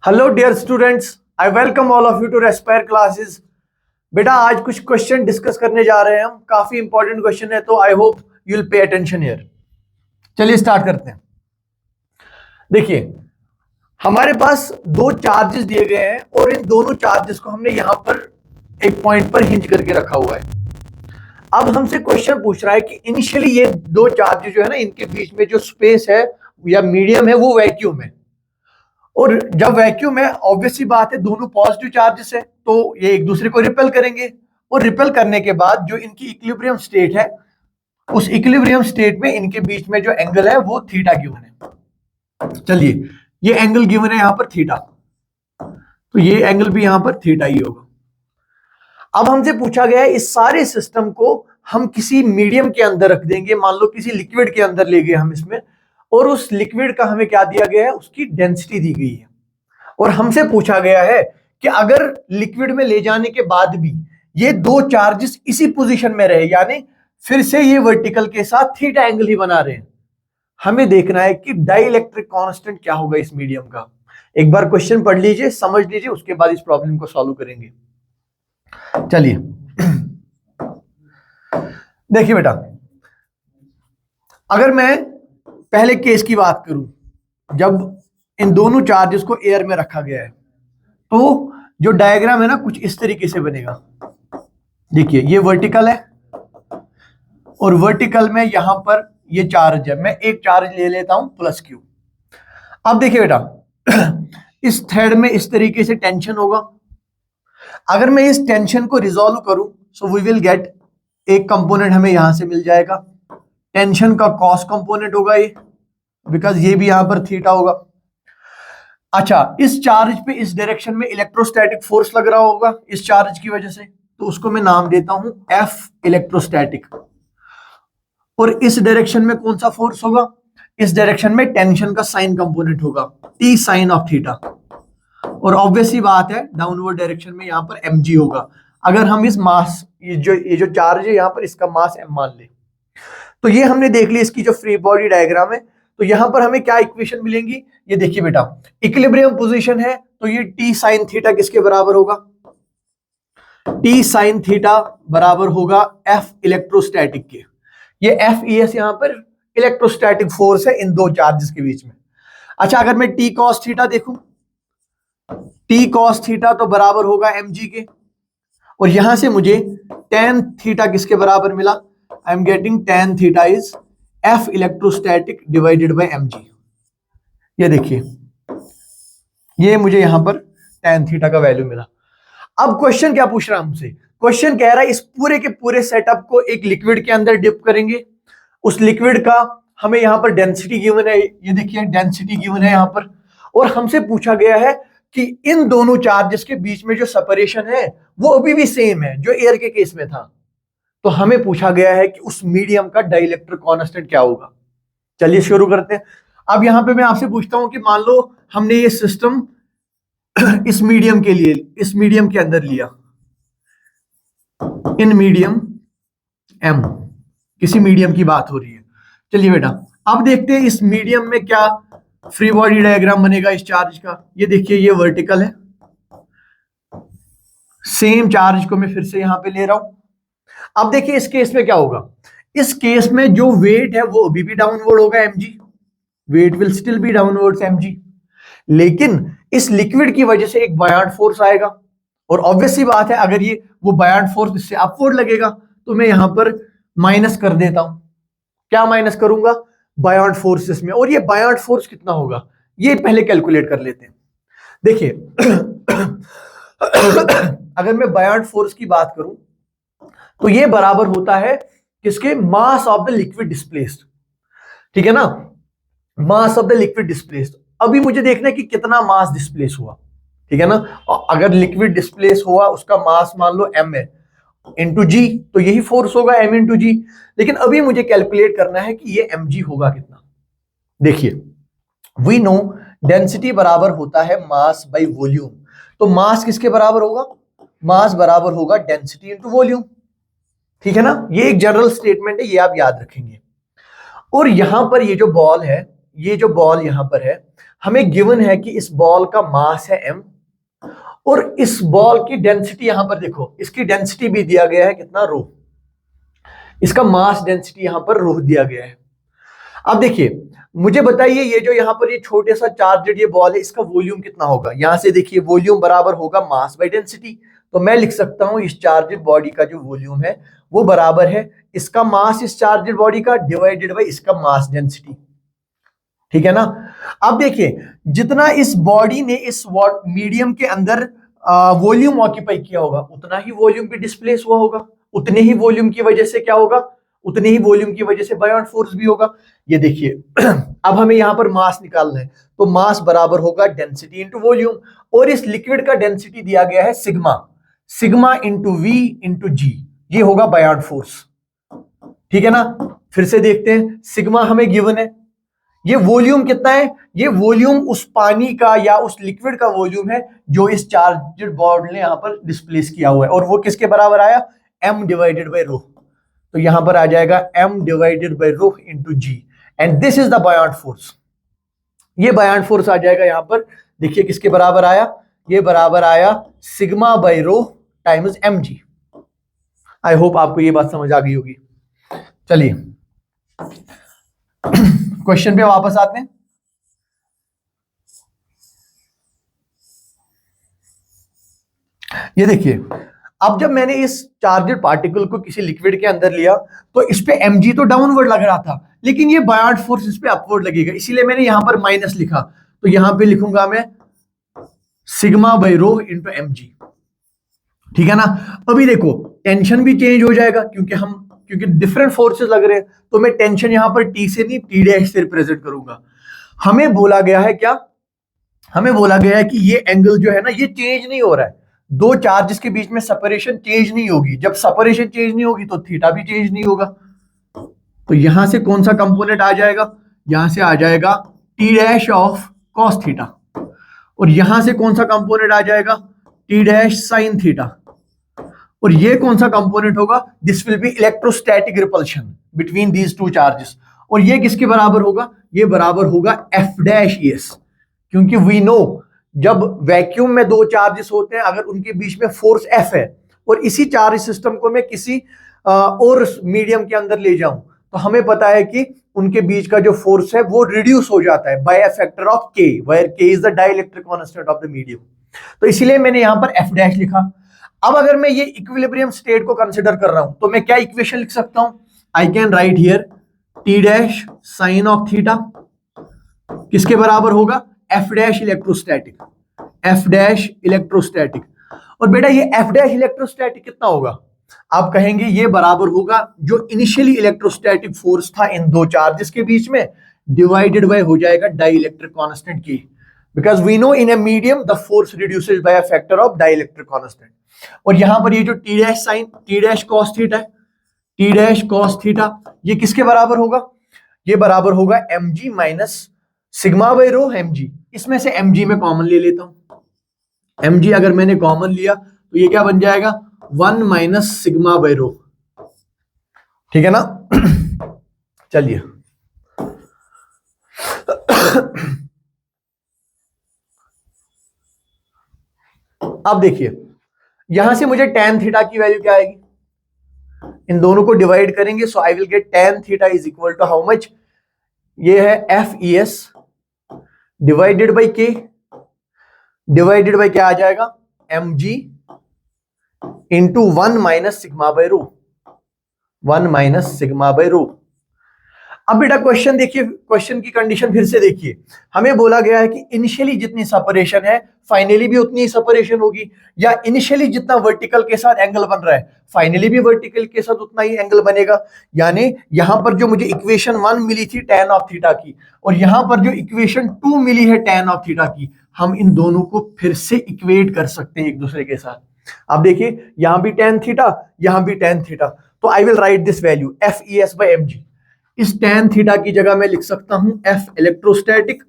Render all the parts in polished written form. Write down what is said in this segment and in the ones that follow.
Hello dear students, I welcome all of you to respire classes. बेटा आज कुछ question discuss करने जा रहे हैं हम। काफी इंपॉर्टेंट क्वेश्चन है, तो आई hope you will pay attention here. चलिए स्टार्ट करते हैं। देखिए हमारे पास दो चार्जेस दिए गए हैं और इन दोनों चार्जेस को हमने यहां पर एक पॉइंट पर हिंज करके रखा हुआ है। अब हमसे क्वेश्चन पूछ रहा है कि इनिशियली ये दो चार्जेस जो है ना, इनके बीच में जो स्पेस है या मीडियम है वो वैक्यूम है। और जब वैक्यूम है ऑब्वियस सी बात है, दोनों पॉजिटिव चार्जेस है तो ये एक दूसरे को रिपेल करेंगे। और रिपेल करने के बाद जो इनकी इक्विलिब्रियम स्टेट है, उस इक्विलिब्रियम स्टेट में इनके बीच में जो एंगल है वो थीटा गिवन है। चलिए ये एंगल गिवन है यहां पर थीटा, तो ये एंगल भी यहां पर थीटा ही होगा। अब हमसे पूछा गया है इस सारे सिस्टम को हम किसी मीडियम के अंदर रख देंगे, मान लो किसी लिक्विड के अंदर ले गए हम इसमें, और उस लिक्विड का हमें क्या दिया गया है, उसकी डेंसिटी दी गई है। और हमसे पूछा गया है कि अगर लिक्विड में ले जाने के बाद भी ये दो चार्जेस इसी पोजीशन में रहे, यानी फिर से ये वर्टिकल के साथ थीटा एंगल ही बना रहे हैं, हमें देखना है कि डाइइलेक्ट्रिक कांस्टेंट क्या होगा इस मीडियम का। एक बार क्वेश्चन पढ़ लीजिए, समझ लीजिए, उसके बाद इस प्रॉब्लम को सॉल्व करेंगे। चलिए देखिए बेटा, अगर मैं पहले केस की बात करूं, जब इन दोनों चार्जेस को एयर में रखा गया है तो जो डायग्राम है ना कुछ इस तरीके से बनेगा। देखिए ये वर्टिकल है और वर्टिकल में यहां पर ये चार्ज है, मैं एक चार्ज ले लेता हूं प्लस क्यू। अब देखिए बेटा इस थ्रेड में इस तरीके से टेंशन होगा। अगर मैं इस टेंशन को रिजॉल्व करूं सो वी विल गेट एक कंपोनेंट हमें यहां से मिल जाएगा, टेंशन का कॉस कंपोनेंट होगा ये, बिकॉज ये भी यहां पर थीटा होगा। अच्छा, इस चार्ज पे इस डायरेक्शन में इलेक्ट्रोस्टैटिक फोर्स लग रहा होगा इस चार्ज की वजह से, तो उसको मैं नाम देता हूं एफ इलेक्ट्रोस्टैटिक। और इस डायरेक्शन में कौन सा फोर्स होगा, इस डायरेक्शन में टेंशन का साइन कंपोनेंट होगा टी साइन ऑफ थीटा। और ऑब्वियस ही बात है डाउनवर्ड डायरेक्शन में यहां पर mg होगा। अगर हम इस मास ये जो चार्ज है यहां पर, इसका मास m मान ले, तो ये हमने देख ली इसकी जो फ्री बॉडी डायग्राम है। तो यहां पर हमें क्या इक्वेशन मिलेंगी, ये देखिए बेटा, इक्विलिब्रियम पोजीशन है तो ये टी साइन थीटा किसके बराबर होगा, टी साइन थीटा बराबर होगा एफ इलेक्ट्रोस्टैटिक के। ये एफ ई एस यहां पर इलेक्ट्रोस्टैटिक फोर्स है इन दो चार्जेस के बीच में। अच्छा, अगर मैं टी कॉस थीटा देखूं, टी कॉस थीटा तो बराबर होगा mg के, और यहां से मुझे tan थीटा किसके बराबर मिला, I am getting tan theta is f electrostatic divided by mg। ये देखिए ये मुझे यहां पर tan थीटा का वैल्यू मिला। अब क्वेश्चन क्या पूछ रहा है हमसे, क्वेश्चन कह रहा है इस पूरे के पूरे सेटअप को एक लिक्विड के अंदर डिप करेंगे, उस लिक्विड का हमें यहां पर डेंसिटी गिवन है, ये देखिए डेंसिटी गिवन है यहां पर। और हमसे पूछा गया है कि इन दोनों चार्जेस के बीच में जो सेपरेशन है वो अभी भी सेम है जो एयर के केस में था। तो हमें पूछा गया है कि उस मीडियम का डाइइलेक्ट्रिक कांस्टेंट क्या होगा। चलिए शुरू करते हैं। अब यहां पे मैं आपसे पूछता हूं कि मान लो हमने ये सिस्टम इस मीडियम के लिए, इस मीडियम के अंदर लिया, इन मीडियम एम, किसी मीडियम की बात हो रही है। चलिए बेटा अब देखते हैं इस मीडियम में क्या फ्री बॉडी डायग्राम बनेगा इस चार्ज का। ये देखिए ये वर्टिकल है, सेम चार्ज को मैं फिर से यहां पे ले रहा हूं। अब देखिए इस केस में क्या होगा, इस केस में जो वेट है वो अभी भी डाउनवर्ड होगा mg, weight will still be downwards mg, लेकिन इस लिक्विड की वजह से एक बायॉन्ट फोर्स आएगा। और ऑब्वियस सी बात है अगर ये वो बायॉन्ट फोर्स इससे अपवर्ड लगेगा तो मैं यहां पर माइनस कर देता हूं। क्या माइनस करूंगा, बायॉन्ट फोर्स इसमें। और ये बायॉन्ट फोर्स कितना होगा ये पहले कैलकुलेट कर लेते हैं। देखिए अगर मैं बायॉन्ट फोर्स की बात करूं तो ये बराबर होता है किसके, mass of the liquid displaced, ठीक है ना, mass of the liquid displaced. अभी मुझे देखना है कि कितना मास डिस्प्लेस हुआ, ठीक है ना। और अगर लिक्विड डिस्प्लेस हुआ उसका मास मान लो m है इंटू जी, तो यही फोर्स होगा m इंटू जी। लेकिन अभी मुझे कैलकुलेट करना है कि ये mg होगा कितना। देखिए वी नो डेंसिटी बराबर होता है मास बाय वॉल्यूम, तो मास किसके बराबर होगा, मास बराबर होगा डेंसिटी इंटू वॉल्यूम, ठीक है ना। ये एक जनरल स्टेटमेंट है, ये आप याद रखेंगे। और यहां पर ये जो बॉल है, ये जो बॉल यहां पर है, हमें गिवन है कि इस बॉल का मास है m और इस बॉल की डेंसिटी यहां पर देखो, इसकी डेंसिटी भी दिया गया है कितना, रो। इसका मास डेंसिटी यहां पर रो दिया गया है। अब देखिए मुझे बताइए ये जो यहां पर ये छोटे सा चार्जड ये बॉल है, इसका वॉल्यूम कितना होगा। यहां से देखिए वॉल्यूम बराबर होगा मास बाय डेंसिटी। तो मैं लिख सकता हूं इस चार्जड बॉडी का जो वॉल्यूम है वो बराबर है इसका मास इस चार्जड बॉडी का डिवाइडेड बाय इसका मास डेंसिटी। ठीक है ना। अब देखिए जितना इस बॉडी ने इस मीडियम के अंदर वॉल्यूम ऑक्यूपाई किया होगा उतना ही वॉल्यूम भी डिस्प्लेस हुआ होगा, उतने ही वॉल्यूम की वजह से क्या होगा, उतने ही वॉल्यूम की वजह से बायोंट फोर्स भी होगा। ये देखिए अब हमें यहां पर मास निकालना है, तो मास बराबर होगा डेंसिटी इंटू वॉल्यूम, और इस लिक्विड का डेंसिटी दिया गया है sigma, sigma into V into G, ये होगा बायोंट फोर्स। ठीक है ना। फिर से देखते हैं, सिग्मा हमें गिवन है, ये वॉल्यूम कितना है, ये वॉल्यूम उस पानी का या उस लिक्विड का वॉल्यूम है जो इस चार्जड बॉडी ने यहां पर डिस्प्लेस किया हुआ है, और वो किसके बराबर आया, m डिवाइडेड बाय रो। तो यहां पर आ जाएगा m divided by rho into G, and this is the buoyant force. ये बायोंट फोर्स आ जाएगा यहां पर, देखिए किसके बराबर आया, ये बराबर आया sigma by rho times mg। I hope आपको ये बात समझ आ गई होगी। चलिए क्वेश्चन पे वापस आते हैं। ये देखिए अब जब मैंने इस चार्जड पार्टिकल को किसी लिक्विड के अंदर लिया तो इस पे mg तो डाउनवर्ड लग रहा था, लेकिन ये बायोंट फोर्स इस पे अपवर्ड लगेगा, इसीलिए मैंने यहां पर माइनस लिखा। तो यहां पे लिखूंगा मैं sigma by rho into mg। ठीक है ना। अभी देखो टेंशन भी चेंज हो जाएगा क्योंकि डिफरेंट फोर्सेस लग रहे हैं, तो मैं टेंशन यहां पर t से नहीं t डैश से रिप्रेजेंट करूंगा। हमें बोला गया है क्या, हमें बोला गया है कि ये एंगल जो है ना ये चेंज नहीं हो रहा है, दो चार्जेस के बीच में सेपरेशन चेंज नहीं होगी, जब सेपरेशन चेंज नहीं होगी तो थीटा भी चेंज नहीं होगा। तो यहां से कौन सा कंपोनेंट आ जाएगा, यहां से आ जाएगा t dash of cos theta, और यहां से कौन सा कंपोनेंट आ जाएगा t डैश साइन थीटा, और ये कौन सा कंपोनेंट होगा, this will B electrostatic repulsion between these two charges, और ये किसके बराबर होगा, ये बराबर होगा एफ डैश एस, क्योंकि वी नो जब वैक्यूम में दो चार्जेस होते हैं अगर उनके बीच में फोर्स एफ है और इसी चार्ज सिस्टम को मैं किसी और मीडियम के अंदर ले जाऊं तो हमें पता है कि उनके बीच का जो फोर्स है वो रिड्यूस हो जाता है बाय अ फैक्टर ऑफ के, वेयर के is the dielectric constant of the medium. तो इसीलिए मैंने यहां पर एफ डैश लिखा। अब अगर मैं ये इक्विलिब्रियम स्टेट को कंसिडर कर रहा हूं तो मैं क्या इक्वेशन लिख सकता हूं, I can write here T dash sign of theta किसके बराबर होगा, F dash electrostatic, F dash electrostatic. और बेटा ये एफ डैश इलेक्ट्रोस्टैटिक कितना होगा, आप कहेंगे ये बराबर होगा जो इनिशियली इलेक्ट्रोस्टैटिक फोर्स था इन दो चार्जेस के बीच में डिवाइडेड बाय हो जाएगा डाइलेक्ट्रिक कांस्टेंट की, because we know in a medium the force reduces by a factor of dielectric constant। और यहां पर ये जो t dash sine t dash cos theta है, t डैश cos थीटा ये किसके बराबर होगा, ये बराबर होगा mg minus sigma by rho mg। इसमें से mg में कॉमन ले लेता हूं, mg अगर मैंने कॉमन लिया तो ये क्या बन जाएगा 1 माइनस सिग्मा बाय रो। ठीक है ना। चलिए अब देखिए यहां से मुझे tan थीटा की वैल्यू क्या आएगी, इन दोनों को डिवाइड करेंगे so I will get tan theta is equal to how much, ये है F E S divided by K, divided by क्या आ जाएगा M G into 1 minus sigma by rho, 1 minus sigma by rho. अब बेटा question देखिए, question की condition फिर से देखिए, हमें बोला गया है कि इनिशियली जितनी सेपरेशन है फाइनली भी उतनी ही सेपरेशन होगी, या इनिशियली जितना वर्टिकल के साथ एंगल बन रहा है फाइनली भी वर्टिकल के साथ उतना ही एंगल बनेगा। यानी यहां पर जो मुझे इक्वेशन 1 मिली थी tan ऑफ थीटा की और यहां पर जो इक्वेशन 2 मिली है tan ऑफ थीटा की, हम इन दोनों को फिर से इक्वेट कर सकते हैं एक दूसरे के साथ। अब देखिए यहां भी tan थीटा, यहां भी tan थीटा, तो I will write this value F E S by M G. इस tan थीटा की जगह मैं लिख सकता हूं F electrostatic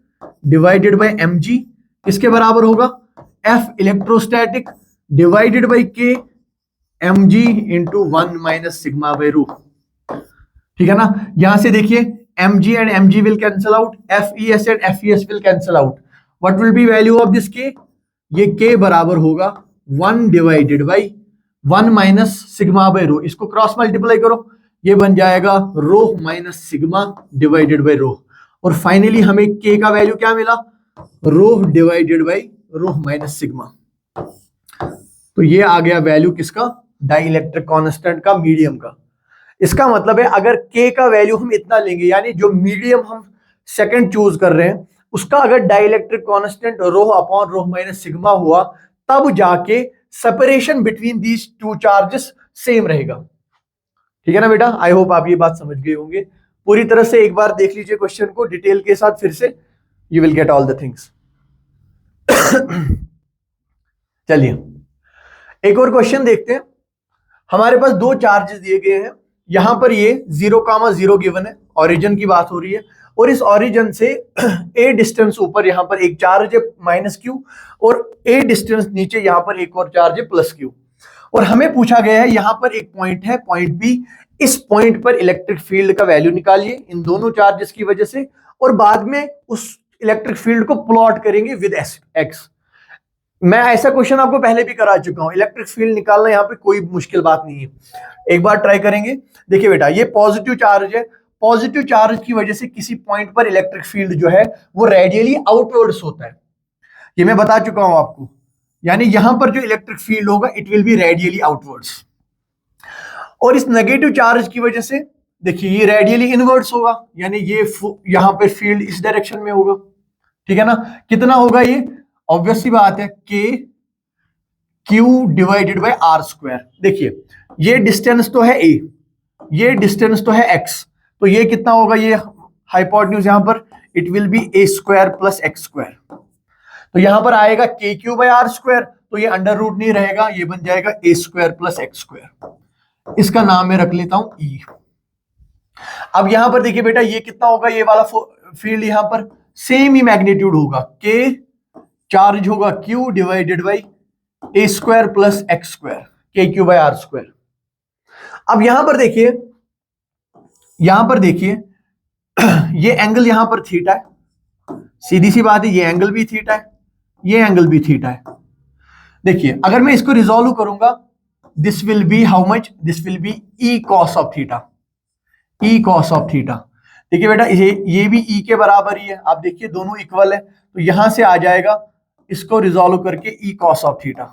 divided by mg, किसके बराबर होगा F electrostatic divided by k mg into 1 minus sigma by rho. ठीक है ना। यहां से देखिए mg and mg will cancel out, FES and FES will cancel out, what will be value of this K? ये के बराबर होगा 1 divided by 1 minus sigma by rho. इसको क्रॉस मल्टीप्लाई करो, ये बन जाएगा rho minus sigma divided by rho. और फाइनली हमें के का वैल्यू क्या मिला? Rho divided by rho minus sigma. तो ये आ गया वैल्यू किसका? डाइलेक्ट्रिक कांस्टेंट का, मीडियम का। इसका मतलब है अगर के का वैल्यू हम इतना लेंगे, यानी जो मीडियम हम सेकंड चूज कर रहे हैं उसका अगर dielectric constant rho upon rho minus sigma हुआ, तब जाके separation between these two charges same रहेगा। ठीक है ना बेटा? आई होप आप ये बात समझ गए होंगे। पूरी तरह से एक बार देख लीजिए क्वेश्चन को डिटेल के साथ फिर से, you will get all the things. चलिए एक और क्वेश्चन देखते हैं। हमारे पास दो चार्जेस दिए गए हैं, यहां पर ये 0,0 गिवन है, ओरिजिन की बात हो रही है, और इस ओरिजिन से a डिस्टेंस ऊपर यहां पर एक चार्ज है माइनस क्यू, और a डिस्टेंस नीचे यहां पर एक और चार्ज है प्लस क्यू। और हमें पूछा गया है यहां पर एक पॉइंट है, पॉइंट बी, इस पॉइंट पर इलेक्ट्रिक फील्ड का वैल्यू निकालिए इन दोनों चार्जेस की वजह से, और बाद में उस इलेक्ट्रिक फील्ड को प्लॉट करेंगे विद एक्स। मैं ऐसा क्वेश्चन आपको पहले भी करा चुका हूं, इलेक्ट्रिक फील्ड निकालना यहां पे कोई मुश्किल बात नहीं है। एक बार ट्राई करेंगे। देखिए बेटा, ये पॉजिटिव चार्ज है, पॉजिटिव चार्ज की वजह से किसी पॉइंट पर इलेक्ट्रिक फील्ड जो है वो रेडियली आउटवर्ड्स होता है, ये मैं बता चुका हूं आपको। यानी यहां पर जो इलेक्ट्रिक फील्ड होगा it will B radially outwards. और इस नेगेटिव चार्ज की वजह से देखिए ये रेडियली इनवर्ड्स होगा, यानी ये यहां पे फील्ड इस डायरेक्शन में होगा। ठीक है ना? कितना होगा ये? ऑब्वियस सी बात है, K Q divided by R square. देखिए ये डिस्टेंस तो है ए, ये डिस्टेंस तो है एक्स, तो ये कितना होगा? ये हाइपोटेन्यूज यहां पर it will B A square plus X square. तो यहां पर आएगा के क्यू बाय आर स्क्वायर, तो ये अंडर रूट नहीं रहेगा, ये बन जाएगा ए स्क्वायर प्लस एक्स स्क्वायर। इसका नाम मैं रख लेता हूं ई। अब यहां पर देखिए बेटा, ये कितना होगा? ये वाला फील्ड यहां पर सेम ही मैग्नीट्यूड होगा, के चार्ज होगा Q divided by A square plus X square, के क्यू बाय आर स्क्वायर। अब यहां पर देखिए, यहां पर देखिए ये एंगल यहां पर थीटा है, सीधी सी बात है, ये एंगल भी थीटा है, ये एंगल भी थीटा है। देखिए अगर मैं इसको रिजोल्व करूंगा, this will be how much? This will be E cos of theta, E cos of theta. देखिए बेटा ये भी ई के बराबर ही है, आप देखिए दोनों इक्वल है, तो यहां से आ जाएगा इसको रिजोल्व करके ई कॉस ऑफ थीटा।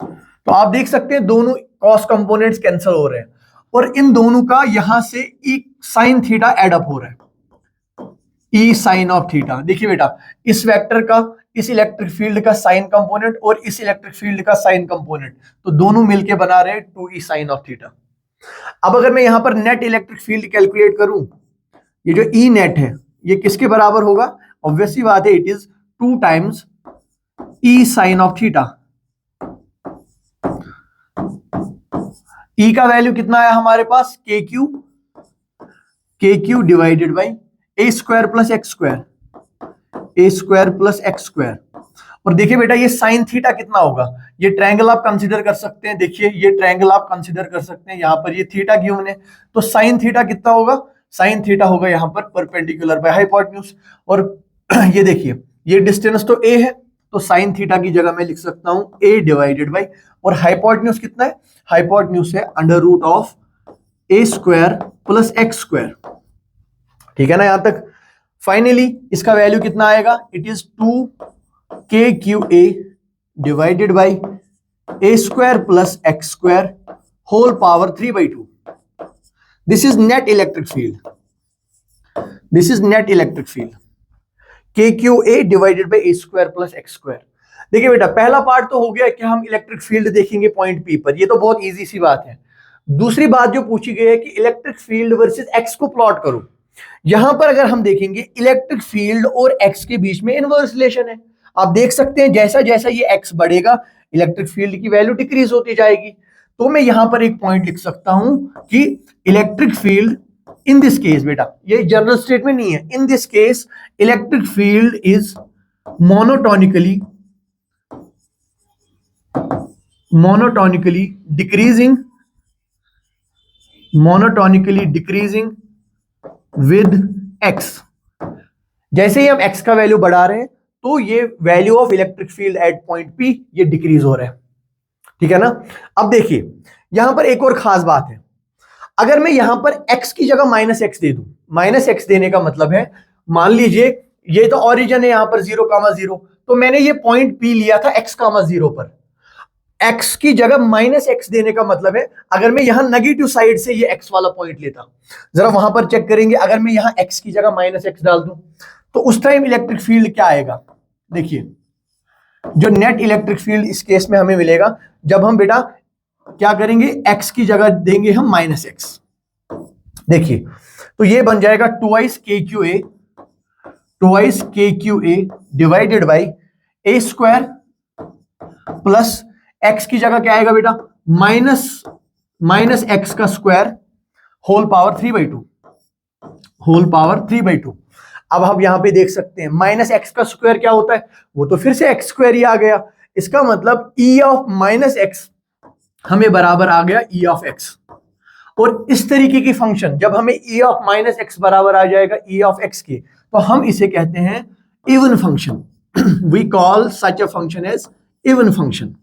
तो आप देख सकते हैं दोनों कॉस कंपोनेंट्स कैंसिल हो रहे हैं, और इन दोनों का यहां से ई साइन थीटा एड अप हो रहा है, ई साइन ऑफ थीटा। देखिए बेटा इस वेक्टर का, इस इलेक्ट्रिक फील्ड का साइन कंपोनेंट और इस इलेक्ट्रिक फील्ड का साइन कंपोनेंट, तो दोनों मिलके बना रहे हैं 2e साइन ऑफ थीटा। अब अगर मैं यहां पर नेट इलेक्ट्रिक फील्ड कैलकुलेट करूं, ये जो ई नेट है ये किसके बराबर होगा? ऑब्वियसली बात है, it is 2 times E sine of theta. E का वैल्यू कितना आया हमारे पास? K Q divided by A square plus X square, A square plus X square. और देखिए बेटा ये साइन थीटा कितना होगा? ये ट्रायंगल आप कंसीडर कर सकते हैं, देखिए ये ट्रायंगल आप कंसीडर कर सकते हैं, यहां पर ये थीटा गिवन है, तो साइन थीटा कितना होगा? साइन थीटा होगा यहां पर परपेंडिकुलर बाय हाइपोटेन्यूज। और ये देखिए ये डिस्टेंस तो ए है, तो साइन थीटा की जगह मैं लिख सकता हूं ए डिवाइडेड बाई, और हाइपोटेन्यूज कितना है? हाइपोटेन्यूज है under root of A square plus X square. ठीक है ना यहां तक? फाइनली इसका वैल्यू कितना आएगा? It is 2 Q A divided by A square plus X square whole power 3/2। This is net electric field, this is net electric field, K Q A divided by A square plus X square. देखिए बेटा पहला part तो हो गया कि हम electric field देखेंगे point P पर, ये तो बहुत इजी सी बात है। दूसरी बात जो पूछी गई है कि इलेक्ट्रिक फील्ड वर्सेस एक्स को प्लॉट करो। यहां पर अगर हम देखेंगे इलेक्ट्रिक फील्ड और एक्स के बीच में इनवर्स रिलेशन है। आप देख सकते हैं जैसा जैसा ये एक्स बढ़ेगा इलेक्ट्रिक फील्ड की वैल्यू डिक्रीज होती जाएगी। तो मैं यहां पर एक पॉइंट लिख सकता हूं कि electric field in this case, बेटा ये जनरल स्टेटमेंट नहीं है, in this case electric field is monotonically decreasing with x. जैसे ही हम एक्स का वैल्यू बढ़ा रहे हैं तो ये value of electric field at point P ये डिक्रीज हो रहा है, ठीक है ना। अब देखिए यहां पर एक और खास बात है, अगर मैं यहां पर x की जगह -x दे दूं, -x देने का मतलब है, मान लीजिए ये तो ओरिजिन है यहां पर 0,0, तो मैंने ये पॉइंट P लिया था x,0 पर, x की जगह -x देने का मतलब है अगर मैं यहां नेगेटिव साइड से ये x वाला पॉइंट लेता, जरा वहां पर चेक करेंगे, अगर मैं यहां x की जगह -x डाल दूं तो उस टाइम इलेक्ट्रिक फील्ड क्या आएगा। देखिए जो नेट इलेक्ट्रिक फील्ड इस केस में हमें मिलेगा, जब हम बेटा क्या करेंगे, x की जगह देंगे हम -x, देखिए तो ये बन जाएगा 2 KQA divided by a square plus x की जगह क्या आएगा बेटा, माइनस x का स्क्वायर होल पावर 3/2। अब हम यहां पे देख सकते हैं -x का स्क्वायर क्या होता है, वो तो फिर से x स्क्वायर ही आ गया, इसका मतलब e ऑफ -x हमें बराबर आ गया e ऑफ x। और इस तरीके की फंक्शन जब हमें e ऑफ -x बराबर आ जाएगा e ऑफ x के, तो हम इसे कहते हैं even function. We call such a function as even function.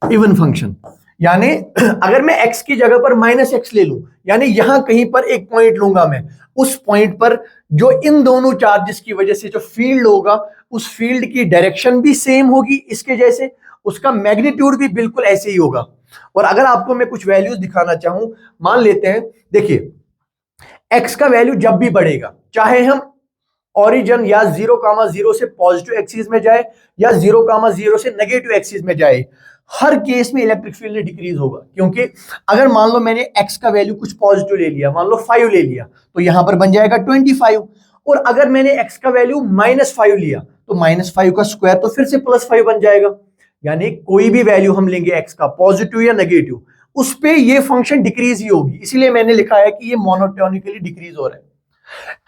Even function यानी अगर मैं x की जगह पर -x ले लूं, यानी यहां कहीं पर एक पॉइंट लूंगा मैं, उस पॉइंट पर जो इन दोनों चार्जेस की वजह से जो फील्ड होगा, उस फील्ड की डायरेक्शन भी सेम होगी इसके जैसे, उसका मैग्नीट्यूड भी बिल्कुल ऐसे ही होगा। और अगर आपको मैं कुछ वैल्यूज दिखाना चाहूं, मान लेते हैं, देखिए x का वैल्यू जब भी बढ़ेगा, चाहे हम ओरिजिन या 0,0 से पॉजिटिव एक्सिस में जाए या 0,0 से नेगेटिव एक्सिस में जाए, हर केस में इलेक्ट्रिक फील्ड डिक्रीज होगा। क्योंकि अगर मान लो मैंने x का वैल्यू कुछ पॉजिटिव ले लिया, मान लो 5 ले लिया, तो यहां पर बन जाएगा 25, और अगर मैंने x का वैल्यू -5 लिया तो -5 का स्क्वायर तो फिर से +5 बन जाएगा। यानी कोई भी वैल्यू हम लेंगे x का, पॉजिटिव या नेगेटिव, उस पे ये फंक्शन डिक्रीज ही होगी, इसीलिए मैंने लिखा है कि ये मोनोटोनिकली डिक्रीज हो रहा है।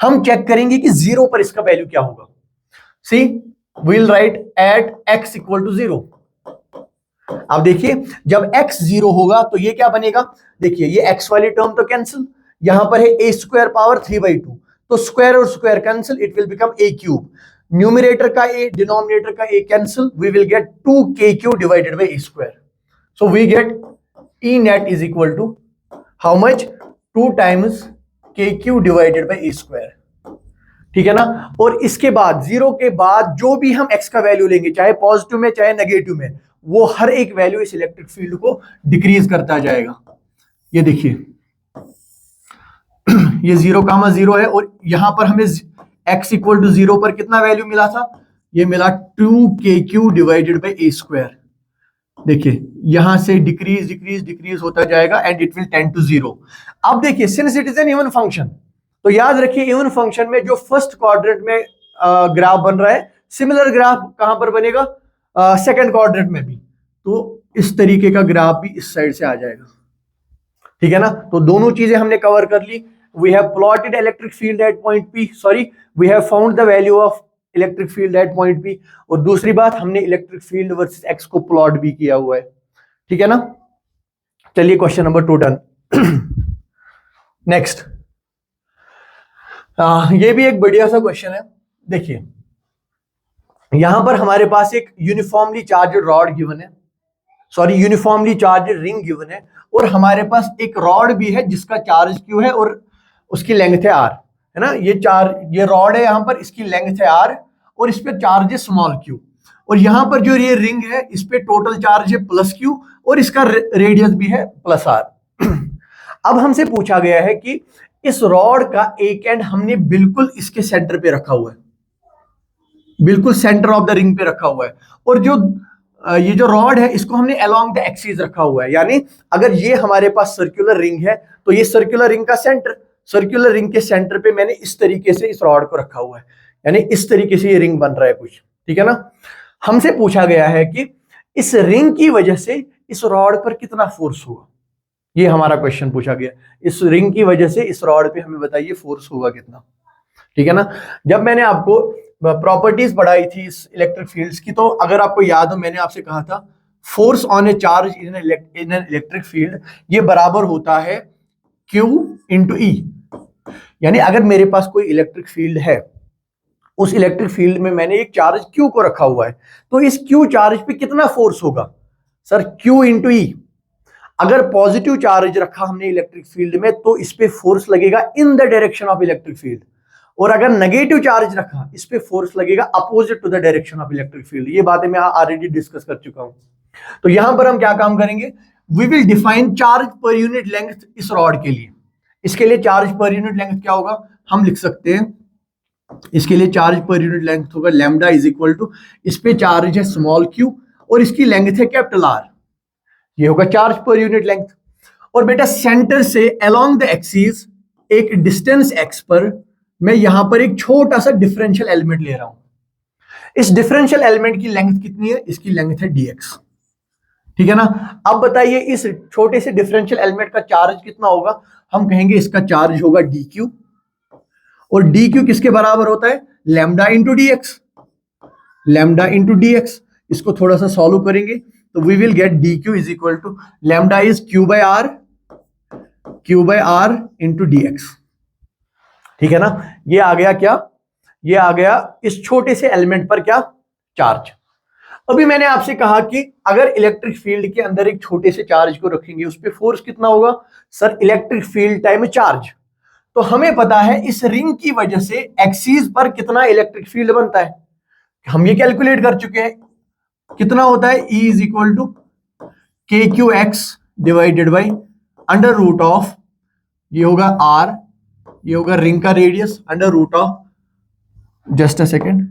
हम चेक करेंगे कि 0 पर इसका वैल्यू क्या होगा। See will write at x equal to 0। अब देखिए जब x 0 होगा तो ये क्या बनेगा, देखिए ये x वाली टर्म तो कैंसिल, यहां पर है a स्क्वायर पावर 3/2, तो स्क्वायर और square cancel, it will become a cube, numerator का a डिनोमिनेटर का a cancel, we will get 2kq divided by a square. So we get E net is equal to how much, 2 times kq divided by a square, ठीक है ना। और इसके बाद 0 के बाद जो भी हम x का वैल्यू लेंगे, चाहे पॉजिटिव में चाहे नेगेटिव में, वो हर एक वैल्यू इस इलेक्ट्रिक फील्ड को डिक्रीज करता जाएगा। ये देखिए ये 0,0 है, और यहां पर हमें x इक्वल टू 0 पर कितना वैल्यू मिला था, ये मिला 2kq divided by a square. देखिए यहां से डिक्रीज डिक्रीज डिक्रीज होता जाएगा and it will tend to 0। अब देखिए since it is an even function, तो याद रखिए इवन फंक्शन में जो फर्स्ट क्वाड्रेंट में ग्राफ बन रहा है, सिमिलर ग्राफ कहां पर बनेगा, सेकंड क्वाड्रेंट में भी, तो इस तरीके का ग्राफ भी इस साइड से आ जाएगा, ठीक है ना। तो दोनों चीजें हमने कवर कर ली। We have plotted electric field at point P, sorry we have found the value of electric field at point P, और दूसरी बात हमने इलेक्ट्रिक फील्ड वर्सेस x को प्लॉट भी किया हुआ है, ठीक है ना। चलिए क्वेश्चन नंबर 2 डन। नेक्स्ट, ये भी एक बढ़िया सा क्वेश्चन है। देखिए यहां पर हमारे पास एक यूनिफॉर्मली चार्ज्ड रॉड गिवन है, sorry uniformly charged ring given है, और हमारे पास एक रॉड भी है जिसका चार्ज Q है और उसकी लेंथ है R, है ना। ये रॉड है यहां पर, इसकी लेंथ है R और इस पे चार्ज है स्मॉल q, और यहां पर जो ये रिंग है इस पे टोटल चार्ज है +q और इसका रेडियस भी है +r। अब हमसे पूछा गया है कि इस रॉड का एक एंड हमने बिल्कुल इसके सेंटर पे रखा हुआ है, बिल्कुल सेंटर ऑफ द रिंग पे रखा हुआ है, और जो ये जो रॉड है इसको हमने अलोंग द एक्सिस रखा हुआ है। यानी अगर ये हमारे पास सर्कुलर रिंग है तो ये सर्कुलर रिंग का सेंटर, सर्कुलर रिंग के सेंटर पे मैंने इस तरीके से इस रॉड को रखा हुआ है, यानी इस तरीके से ये रिंग बन रहा है कुछ, ठीक है ना। हमसे पूछा गया है कि इस रिंग की वजह से इस रॉड पर कितना फोर्स होगा, ये हमारा क्वेश्चन पूछा गया। इस रिंग की वजह से इस रॉड पे हमें बताइए फोर्स होगा कितना, ठीक है ना। जब मैंने आपको प्रॉपर्टीज पढ़ाई थी इस इलेक्ट्रिक फील्ड्स की, तो अगर आपको याद हो मैंने आपसे कहा था force on A charge in an electric field ये बराबर होता है Q × E। यानी अगर मेरे पास कोई इलेक्ट्रिक फील्ड है उस इलेक्ट्रिक फील्ड में मैंने एक चार्ज Q को रखा हुआ है, तो इस Q चार्ज पे कितना फोर्स होगा सर? Q इंटू ई। अगर पॉजिटिव चार्ज रखा हमने इलेक्ट्रिक फील्ड में तो इस पे फोर्स लगेगा in the direction of electric field, और अगर नेगेटिव चार्ज रखा इस पे फोर्स लगेगा opposite to the direction of electric field. ये बातें मैं ऑलरेडी डिस्कस कर चुका हूं। तो यहां पर हम क्या काम करेंगे, we will define charge per unit length इस रॉड के लिए। इसके लिए चार्ज पर यूनिट लेंथ क्या होगा, हम लिख सकते हैं, इसके लिए चार्ज पर यूनिट लेंथ होगा लैम्डा इज इक्वल टू, इस पे चार्ज है स्मॉल q और इसकी लेंथ है कैपिटल R, ये होगा चार्ज पर यूनिट लेंथ। और बेटा सेंटर से अलोंग द एक्सिस एक डिस्टेंस x पर मैं यहां पर एक छोटा सा डिफरेंशियल एलिमेंट ले रहा हूं। इस डिफरेंशियल एलिमेंट की लेंथ कितनी है, इसकी लेंथ है dx, ठीक है ना। अब बताइए इस छोटे से डिफरेंशियल एलिमेंट का चार्ज कितना होगा, हम कहेंगे इसका चार्ज होगा dq, और dq किसके बराबर होता है, lambda into dx, lambda into dx। इसको थोड़ा सा सॉल्व करेंगे तो we will get dq is equal to lambda is q by r into dx, ठीक है ना। ये आ गया क्या, ये आ गया इस छोटे से एलिमेंट पर क्या, चार्ज। अभी मैंने आपसे कहा कि अगर इलेक्ट्रिक फील्ड के अंदर एक छोटे से चार्ज को रखेंगे उस पर फोर्स कितना होगा sir, electric field time charge. तो हमें पता है इस रिंग की वजह से एक्सिस पर कितना इलेक्ट्रिक फील्ड बनता है, हम ये कैलकुलेट कर चुके हैं। कितना होता है, E is equal to K Q X divided by under root of, ये होगा R, ये होगा रिंग का radius, under root of, just a second,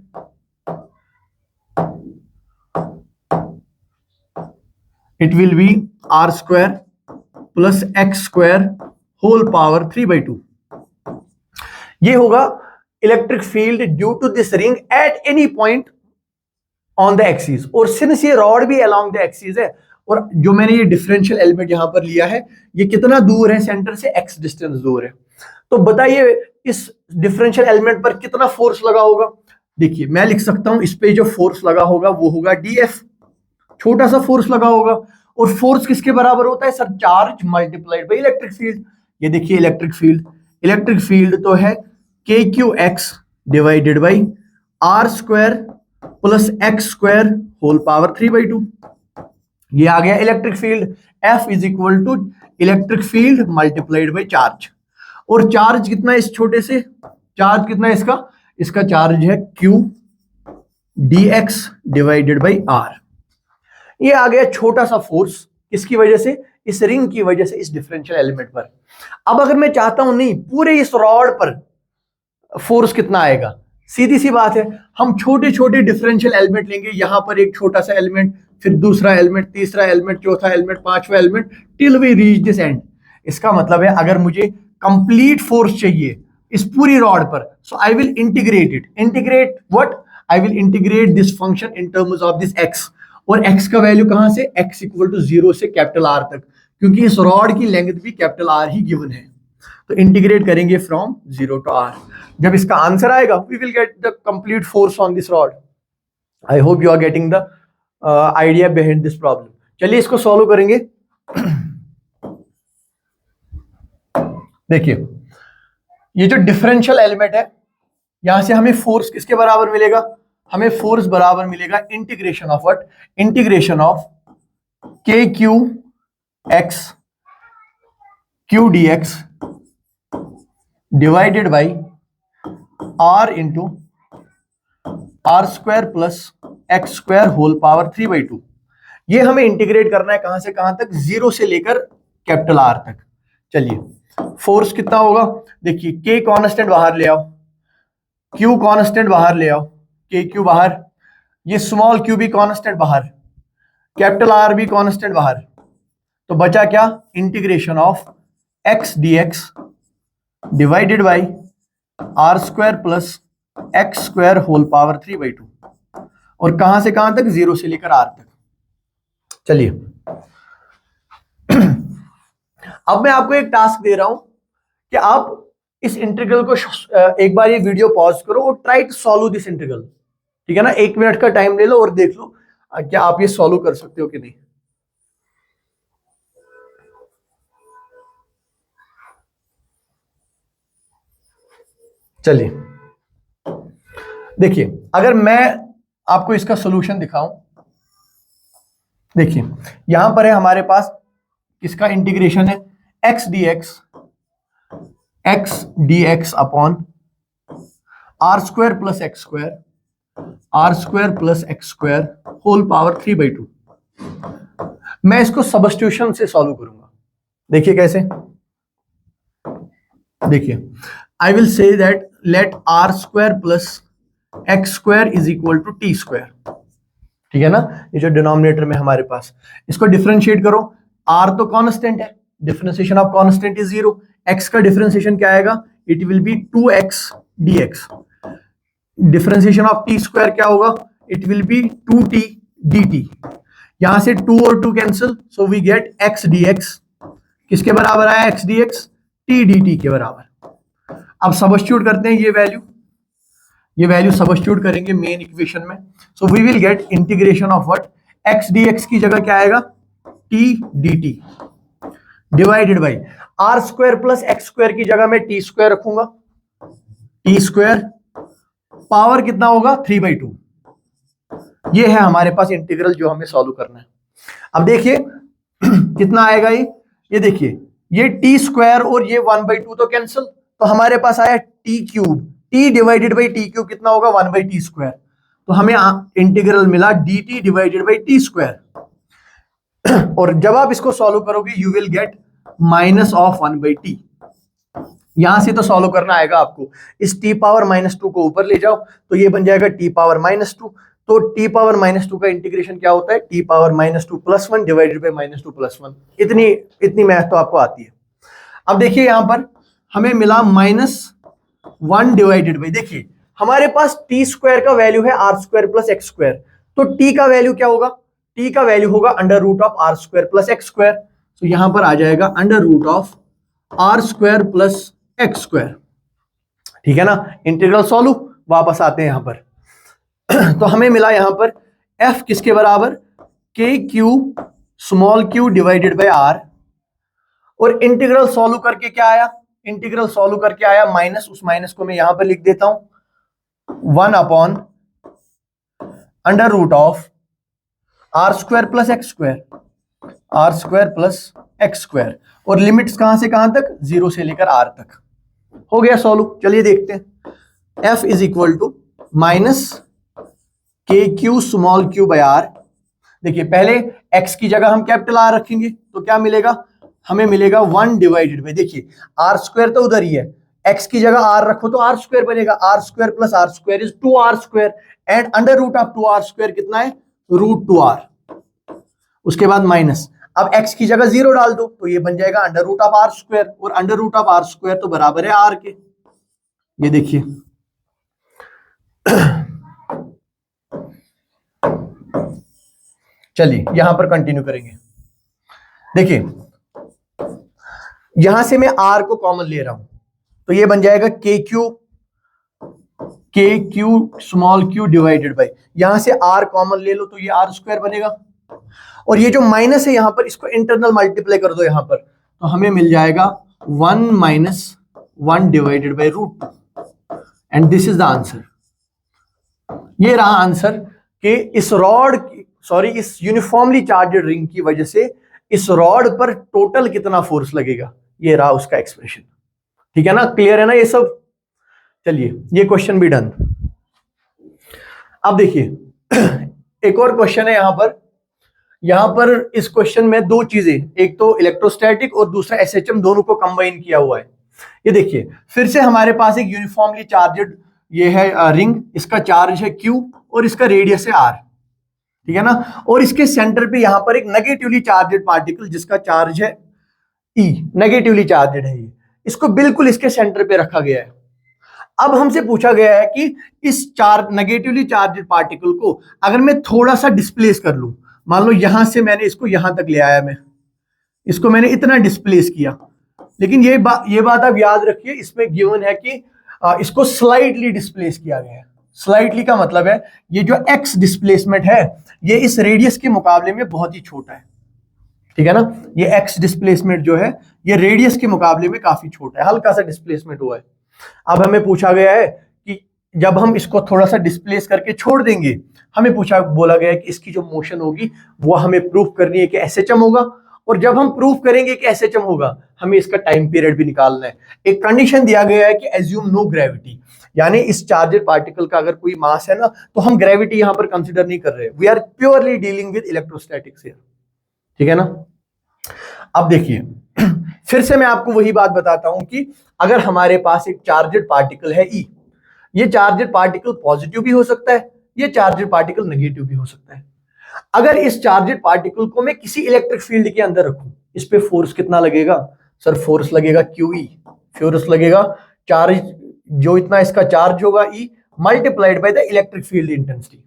it will be R square plus X square whole power 3/2। ये होगा electric field due to this ring at any point on the axis. और since ये rod भी along the axis है, और जो मैंने ये डिफरेंशियल एलिमेंट यहां पर लिया है ये कितना दूर है सेंटर से, x डिस्टेंस दूर है। तो बताइए इस डिफरेंशियल एलिमेंट पर कितना फोर्स लगा होगा। देखिए मैं लिख सकता हूं इस पे जो फोर्स लगा होगा वो होगा dF, छोटा सा फोर्स लगा होगा। और फोर्स किसके बराबर होता है sir, charge multiplied by electric field. ये देखिए इलेक्ट्रिक फील्ड, इलेक्ट्रिक फील्ड तो है K Q X divided by R square plus X square whole power 3/2। ये आ गया electric field. F is equal to electric field multiplied by charge. और charge कितना है इस छोटे से, चार्ज कितना है इसका, इसका चार्ज है Q dx divided by R। ये आ गया छोटा सा फोर्स, किसकी वजह से, इस रिंग की वजह से, इस डिफरेंशियल एलिमेंट पर। अब अगर मैं चाहता हूं नहीं पूरे इस रॉड पर फोर्स कितना आएगा, सीधी सी बात है, हम छोटे छोटे डिफरेंशियल एलिमेंट लेंगे, यहां पर एक छोटा सा एलिमेंट, फिर दूसरा एलिमेंट, तीसरा एलिमेंट, चौथा एलिमेंट, पांचवा element, till we reach this end. इसका मतलब है अगर मुझे कंप्लीट फोर्स चाहिए इस पूरी रॉड पर, so I will integrate it, integrate what, I will integrate this function in terms of this X. और एक्स का वैल्यू कहां से, एक्स इक्वल टू 0 से कैपिटल आर तक, क्योंकि इस रॉड की लेंथ भी कैपिटल आर ही गिवन है। तो इंटीग्रेट करेंगे फ्रॉम 0 टू r। जब इसका आंसर आएगा we will get the complete force on this rod. I hope you are getting the idea behind this problem. चलिए इसको सॉल्व करेंगे। देखिए ये जो डिफरेंशियल एलिमेंट है, यहां से हमें फोर्स किसके बराबर मिलेगा, हमें फोर्स बराबर मिलेगा integration of what, integration of K Q X Q D X divided by R into R square plus X square whole power 3/2। ये हमें इंटीग्रेट करना है कहां से कहां तक, 0 से लेकर कैपिटल R तक। चलिए फोर्स कितना होगा, देखिए K कांस्टेंट बाहर ले आओ, Q कांस्टेंट बाहर ले आओ, के क्यू बाहर, ये स्मॉल q भी कांस्टेंट बाहर, कैपिटल R भी कांस्टेंट बाहर, तो बचा क्या, integration of x dx divided by R square plus X square whole power 3/2। और कहां से कहां तक, 0 से लेकर R तक। चलिए अब मैं आपको एक टास्क दे रहा हूं कि आप इस इंटीग्रल को एक बार ये वीडियो पॉज करो और try to solve this integral, ठीक है ना। 1 मिनट का टाइम ले लो और देख लो क्या आप ये सॉल्व कर सकते हो कि नहीं। चलिए देखिए अगर मैं आपको इसका सॉल्यूशन दिखाऊं, देखिए यहां पर है हमारे पास इसका इंटीग्रेशन है X D X upon R square plus X square whole power 3/2। मैं इसको सबस्टिट्यूशन से सॉल्व करूंगा। देखिए कैसे, देखिए I will say that let R square plus X square is equal to T square, ठीक है ना। ये जो डिनोमिनेटर में हमारे पास, इसको डिफरेंशिएट करो। आर तो कांस्टेंट है, differentiation of constant is 0। X का डिफरेंशिएशन क्या आएगा, it will B 2x dx। Differentiation of T square क्या होगा, it will B 2t dt। यहां से 2 और 2 कैंसिल, so we get x dx। किसके बराबर आया x dx, t dt के बराबर। अब सबस्टिट्यूट करते हैं ये वैल्यू सबस्टिट्यूट करेंगे मेन इक्वेशन में। So we will get integration of what, x dx की जगह क्या आएगा, t dt divided by R square plus X square की जगह मैं टी स्क्वायर रखूंगा। टी स्क्वायर पावर कितना होगा, 3/2। ये है हमारे पास इंटीग्रल जो हमें सॉल्व करना है। अब देखिए कितना आएगा ये देखिए ये टी स्क्वायर और ये 1/2 तो कैंसिल, तो हमारे पास आया T cube. T divided by T cube कितना होगा, 1/t स्क्वायर। तो हमें इंटीग्रल मिला dt divided by T square. और जब आप इसको सॉल्व करोगे you will get minus of 1/t। यहां से तो सॉल्व करना आएगा आपको, इस t पावर -2 को ऊपर ले जाओ तो ये बन जाएगा t पावर -2। तो t पावर -2 का इंटीग्रेशन क्या होता है, t पावर -2 + 1 डिवाइडेड बाई -2 + 1। इतनी मैथ तो आपको आती है। अब देखिए यहां पर हमें मिला -1 डिवाइडेड बाई, देखिए हमारे पास टी स्क्वायर का वैल्यू है R square plus X square, तो टी का वैल्यू क्या होगा, टी का वैल्यू होगा under root of R square plus X square. तो यहां पर आ जाएगा under root of R square plus X square, ठीक है ना। इंटीग्रल सॉल्व, वापस आते हैं यहां पर तो हमें मिला यहां पर f किसके बराबर, के Q small q divided by r। और इंटीग्रल सॉल्व करके क्या आया, इंटीग्रल सॉल्व करके आया माइनस, उस माइनस को मैं यहां पर लिख देता हूं 1 upon under root of R square plus X square. और लिमिट्स कहां से कहां तक, 0 से लेकर r तक। हो गया सॉल्व, चलिए देखते हैं। f is equal to minus K Q small Q by r। देखिए पहले x की जगह हम कैपिटल R रखेंगे तो क्या मिलेगा, हमें मिलेगा 1 डिवाइडेड बाय, देखिए आर स्क्वायर तो उधर ही है, x की जगह r रखो तो r स्क्वायर बनेगा, r square plus r square is 2r square and under root of 2r square कितना है, √2r। उसके बाद माइनस, अब x की जगह 0 डाल दो तो ये बन जाएगा under root of r square, और under root of r square तो बराबर है r के। ये देखिए चलिए यहां पर कंटिन्यू करेंगे। देखिए यहां से मैं r को कॉमन ले रहा हूं तो ये बन जाएगा के Q small Q divided bye, यहां से r कॉमन ले लो तो ये r स्क्वायर बनेगा। और ये जो माइनस है यहां पर, इसको इंटरनल मल्टीप्लाई कर दो यहां पर, तो हमें मिल जाएगा 1 - 1 divided by √2 and this is the answer. ये रहा आंसर कि इस यूनिफॉर्मली चार्ज्ड रिंग की वजह से इस रॉड पर टोटल कितना फोर्स लगेगा, ये रहा उसका एक्सप्रेशन। ठीक है ना, क्लियर है ना ये सब। चलिए ये क्वेश्चन भी डन। अब देखिए एक और क्वेश्चन है यहां पर इस क्वेश्चन में दो चीजें, एक तो इलेक्ट्रोस्टैटिक और दूसरा एसएचएम, दोनों को कंबाइन किया हुआ है। ये देखिए फिर से हमारे पास एक यूनिफॉर्मली चार्ज्ड ये है रिंग, इसका चार्ज है Q और इसका रेडियस है R, ठीक है ना। और इसके सेंटर पे यहां पर एक नेगेटिवली चार्ज्ड पार्टिकल जिसका चार्ज है E, नेगेटिवली चार्ज्ड है ये, इसको बिल्कुल इसके सेंटर पे रखा गया है। अब हमसे पूछा गया है कि इस नेगेटिवली चार्ज्ड पार्टिकल को अगर मैं थोड़ा सा डिस्प्लेस कर लूं, मान लो यहां से मैंने इसको यहां तक ले आया, मैं इसको मैंने इतना डिस्प्लेस किया, लेकिन ये बात आप याद रखिए, इसमें गिवन है कि इसको स्लाइटली डिस्प्लेस किया गया है। स्लाइटली का मतलब है ये जो एक्स डिस्प्लेसमेंट है ये इस रेडियस के मुकाबले में बहुत ही छोटा है, ठीक है ना। ये एक्स डिस्प्लेसमेंट जो है ये रेडियस के मुकाबले में काफी छोटा है, हल्का सा डिस्प्लेसमेंट हुआ है। अब हमें पूछा गया है कि जब हम इसको थोड़ा सा डिस्प्लेस करके छोड़ देंगे, हमें बोला गया कि इसकी जो मोशन होगी वो हमें प्रूफ करनी है कि एसएचएम होगा, और जब हम प्रूफ करेंगे कि एसएचएम होगा हमें इसका टाइम पीरियड भी निकालना है। एक कंडीशन दिया गया है कि एज्यूम नो ग्रेविटी, यानी इस चार्जेड पार्टिकल का अगर कोई मास है ना तो हम ग्रेविटी यहां पर कंसिडर नहीं कर रहे, we are purely dealing with electrostatics here, ठीक है ना। अब देखिए फिर से मैं आपको वही बात बताता हूं कि अगर हमारे पास एक चार्जेड पार्टिकल है ई, ये चार्जेड पार्टिकल पॉजिटिव भी हो सकता है, ये चार्जेड पार्टिकल नेगेटिव भी हो सकता है। अगर इस चार्जेड पार्टिकल को मैं किसी इलेक्ट्रिक फील्ड के अंदर रखूं, इस पे फोर्स कितना लगेगा सर? फोर्स लगेगा QE, फोर्स लगेगा चार्ज, जो इतना इसका चार्ज होगा E multiplied by the electric field intensity.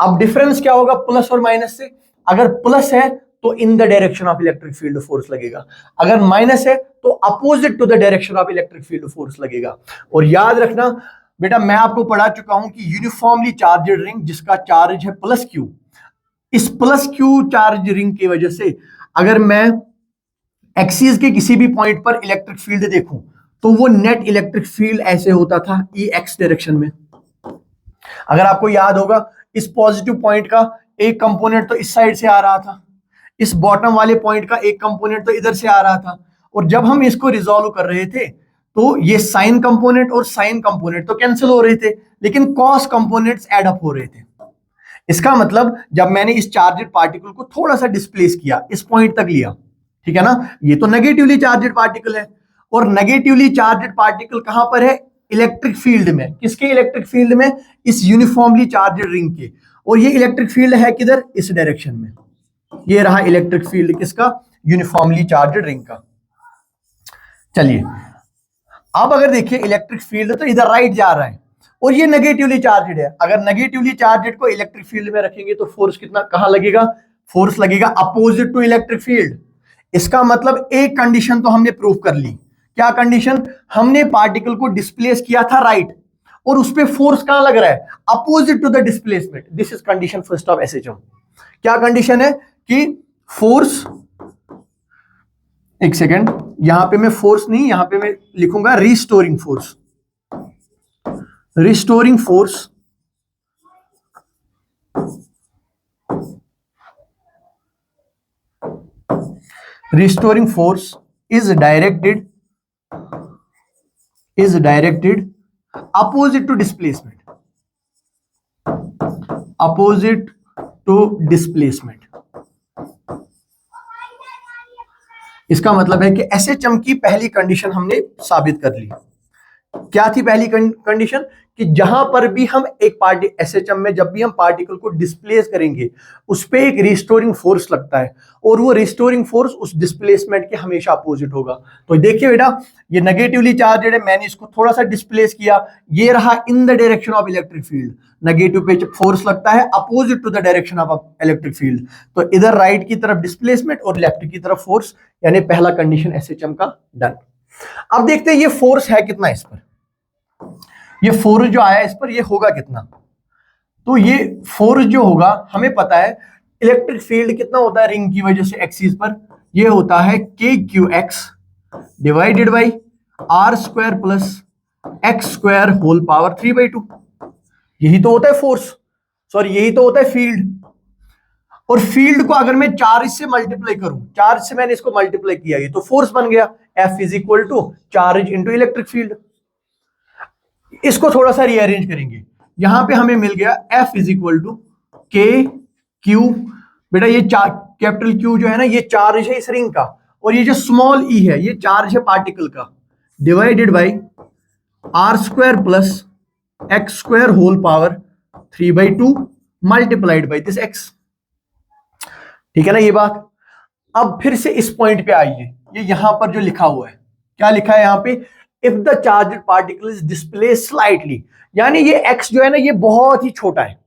अब डिफरेंस क्या होगा प्लस और माइनस से? अगर प्लस है तो in the direction of electric field force लगेगा, अगर माइनस है तो opposite to the direction of electric field force लगेगा। और याद रखना बेटा, मैं आपको पढ़ा चुका हूं कि यूनिफॉर्मली चार्जेड रिंग जिसका चार्ज है प्लस Q, इस प्लस Q चार्ज रिंग की वजह से अगर मैं एक्सिस के किसी भी पॉइंट पर इलेक्ट्रिक फील्ड देखूं तो वो नेट इलेक्ट्रिक फील्ड ऐसे होता था EX डायरेक्शन में। अगर आपको याद होगा इस पॉजिटिव पॉइंट का एक कंपोनेंट तो इस साइड से आ रहा था, इस बॉटम वाले पॉइंट का एक कंपोनेंट तो इधर से आ रहा था, और जब हम इसको रिजॉल्व कर रहे थे तो ये साइन कंपोनेंट और साइन कंपोनेंट तो कैंसिल हो रहे थे, लेकिन कॉस कंपोनेंट्स ऐड अप हो रहे थे। इसका मतलब जब मैंने इस चार्जेड पार्टिकल को थोड़ा सा डिस्प्लेस किया, इस पॉइंट तक लिया, ठीक है ना, ये तो नेगेटिवली चार्जेड पार्टिकल है, और नेगेटिवली चार्जेड पार्टिकल कहां पर है? इलेक्ट्रिक फील्ड में। किसके इलेक्ट्रिक फील्ड में? इस यूनिफॉर्मली चार्जेड रिंग के। और ये इलेक्ट्रिक फील्ड है किधर? इस डायरेक्शन में। ये रहा इलेक्ट्रिक फील्ड किसका? यूनिफॉर्मली चार्जेड रिंग का। चलिए अब अगर देखिए इलेक्ट्रिक फील्ड तो इधर राइट जा रहा है और ये नेगेटिवली चार्जेड है। अगर नेगेटिवली चार्जेड को इलेक्ट्रिक फील्ड में रखेंगे तो फोर्स कितना कहां लगेगा? फोर्स लगेगा अपोजिट टू इलेक्ट्रिक फील्ड। इसका मतलब एक कंडीशन तो हमने प्रूव कर ली। क्या कंडीशन? हमने पार्टिकल को डिस्प्लेस किया था राइट, और उस पर फोर्स कहां लग रहा है? Opposite to the displacement. This is condition first of SHM. क्या कंडीशन है? कि फोर्स, एक सेकेंड, यहां पे मैं फोर्स नहीं, यहां पे मैं लिखूंगा restoring force. Restoring force restoring force is directed opposite to displacement। इसका मतलब है कि एसएचएम की पहली कंडीशन हमने साबित कर ली। क्या थी पहली कंडीशन? कि जहां पर भी हम एक पार्टी एसएचएम में जब भी हम पार्टिकल को डिस्प्लेस करेंगे उस पे एक रिस्टोरिंग फोर्स लगता है, और वो रिस्टोरिंग फोर्स उस डिस्प्लेसमेंट के हमेशा अपोजिट होगा। तो देखिए बेटा, ये नेगेटिवली चार्जेड है, मैंने इसको थोड़ा सा डिस्प्लेस किया, ये रहा in the direction of electric field. Negative पे फोर्स लगता है opposite to the direction of electric field, तो इधर राइट की तरफ डिस्प्लेसमेंट और लेफ्ट की तरफ फोर्स, यानी पहला कंडीशन एसएचएम का डन। अब देखते हैं ये फोर्स है कितना इस पर, ये फोर्स जो आया इस पर ये होगा कितना। तो ये फोर्स जो होगा हमें पता है इलेक्ट्रिक फील्ड कितना होता है रिंग की वजह से एक्सिस पर, ये होता है KQX divided by R square plus X square whole power 3/2। यही तो होता है फोर्स, सॉरी यही तो होता है फील्ड। और फील्ड को अगर मैं चार्ज से मल्टीप्लाई करूं, चार्ज से मैंने इसको मल्टीप्लाई किया, ये तो फोर्स बन गया। F is equal to charge into electric field. इसको थोड़ा सा रीअरेंज करेंगे, यहां पे हमें मिल गया F is equal to KQ। बेटा ये कैपिटल Q जो है ना ये चार्ज है इस रिंग का, और ये जो स्मॉल e है ये चार्ज है पार्टिकल का, divided by R square plus X square whole power 3/2 multiplied by this X। ठीक है ना ये बात। अब फिर से इस पॉइंट पे आइए, ये यहां पर जो लिखा हुआ है, क्या लिखा है यहां पे? If the charged particle is displaced slightly, यानी ये x जो है ना ये बहुत ही छोटा है।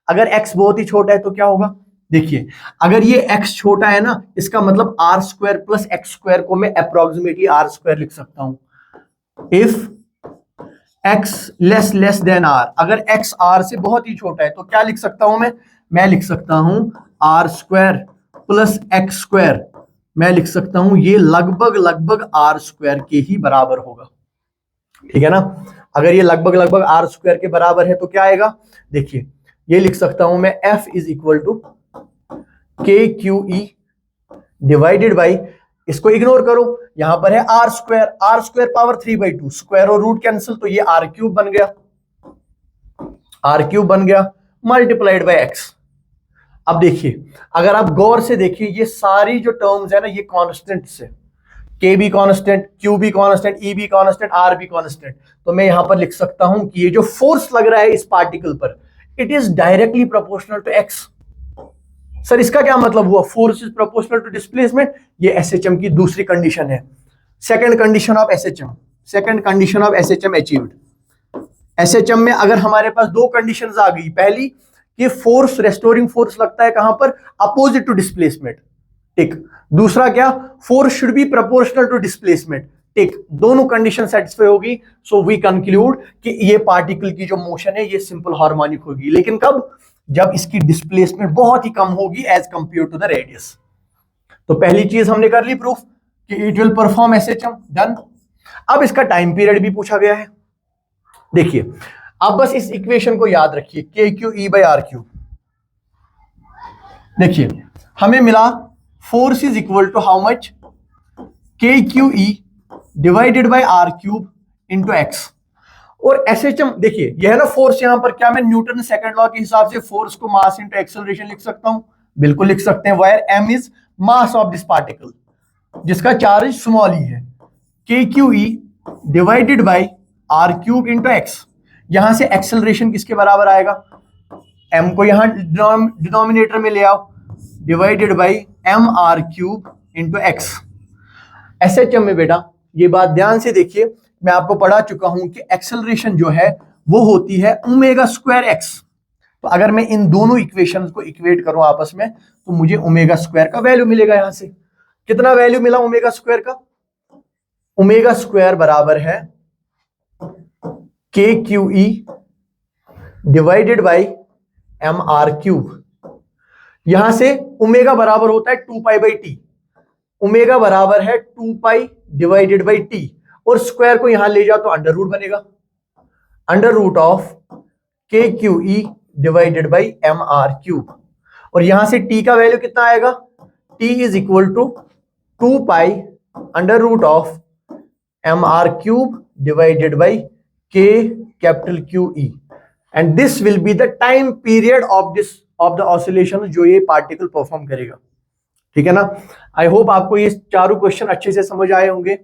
अगर x बहुत ही छोटा है तो क्या होगा? देखिए अगर ये x छोटा है ना, इसका मतलब R square plus X square को मैं अप्रोक्सीमेटली R स्क्वायर लिख सकता हूं। If x less than R, अगर x R से बहुत ही छोटा है तो क्या लिख सकता हूं मैं लिख सकता हूं R square plus X square, मैं लिख सकता हूं ये लगभग R स्क्वायर के ही बराबर होगा। ठीक है ना। अगर ये लगभग लगभग आर स्क्वायर के बराबर है तो क्या आएगा, देखिए ये लिख सकता हूं मैं F is equal to K Q E divided by, इसको इग्नोर करो, यहां पर है आर स्क्वायर पावर 3/2, स्क्वायर और रूट कैंसिल, तो ये आर क्यूब बन गया मल्टीप्लाइड बाय एक्स। अब देखिए अगर आप गौर से देखिए ये सारी जो टर्म्स है ना ये कांस्टेंट से, के be constant, Q be constant, E be constant, R be constant, तो मैं यहां पर लिख सकता हूं कि ये जो फोर्स लग रहा है इस पार्टिकल पर, it is directly proportional to X. Sir इसका क्या मतलब हुआ, force is proportional to displacement, ये एसएचएम की दूसरी कंडीशन है, second condition of SHM achieved. SHM में अगर हमारे पास दो कंडीशंस आ गई, पहली कि फोर्स रेस्टोरिंग फोर्स लगता है कहां पर, अपोजिट टू डिस्प्लेसमेंट, टिक। दूसरा क्या, force should be proportional to displacement, tick. दोनों कंडीशन सेटिस्फाई होगी, सो वी कंक्लूड कि ये पार्टिकल की जो मोशन है ये सिंपल हार्मोनिक होगी, लेकिन कब, जब इसकी डिस्प्लेसमेंट बहुत ही कम होगी as compare to the radius. तो पहली चीज हमने कर ली प्रूफ कि it will perform SHM, done. अब इसका टाइम पीरियड भी पूछा गया है। देखिए अब बस इस इक्वेशन को याद रखिए, K Q E by R cube. देखिए हमें मिला force is equal to how much, K Q E divided by R cube into X. और एसएचएम देखिए यह है ना फोर्स, यहां पर क्या मैं न्यूटन सेकंड लॉ के हिसाब से फोर्स को मास इंटू एक्सेलरेशन लिख सकता हूं, बिल्कुल लिख सकते हैं, where M is mass of this particle जिसका चार्ज स्मॉल ही है, K Q E divided by R cube into X. यहां से एक्सेलरेशन किसके बराबर आएगा, m को यहां डिनोमिनेटर में ले आओ, divided by M R cube into X. SHM में बेटा ये बात ध्यान से देखिए, मैं आपको पढ़ा चुका हूं कि एक्सेलरेशन जो है वो होती है ओमेगा स्क्वायर एक्स। तो अगर मैं इन दोनों इक्वेशंस को इक्वेट करूं आपस में तो मुझे ओमेगा स्क्वायर का वैल्यू मिलेगा। यहां से कितना वैल्यू मिला ओमेगा स्क्वायर का, ओमेगा स्क्वायर बराबर है K Q E divided by M R cube. यहां से ओमेगा बराबर होता है 2 पाई बाई टी, ओमेगा बराबर है 2 पाई डिवाइडेड बाई टी, और स्क्वायर को यहां ले जाओ तो अंडर रूट बनेगा, under root of K Q E divided by M R cube. और यहां से टी का वैल्यू कितना आएगा, T is equal to 2 pi under root of M R cube divided by K capital Q E, and this will be the time period of the oscillation जो ये particle perform करेगा। ठीक है ना। आई hope आपको ये चारों क्वेश्चन अच्छे से समझ आए होंगे।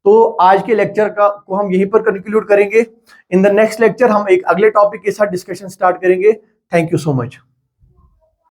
तो आज के लेक्चर को हम यहीं पर कंक्लूड करेंगे। इन द नेक्स्ट लेक्चर हम एक अगले टॉपिक के साथ डिस्कशन स्टार्ट करेंगे। Thank you so much.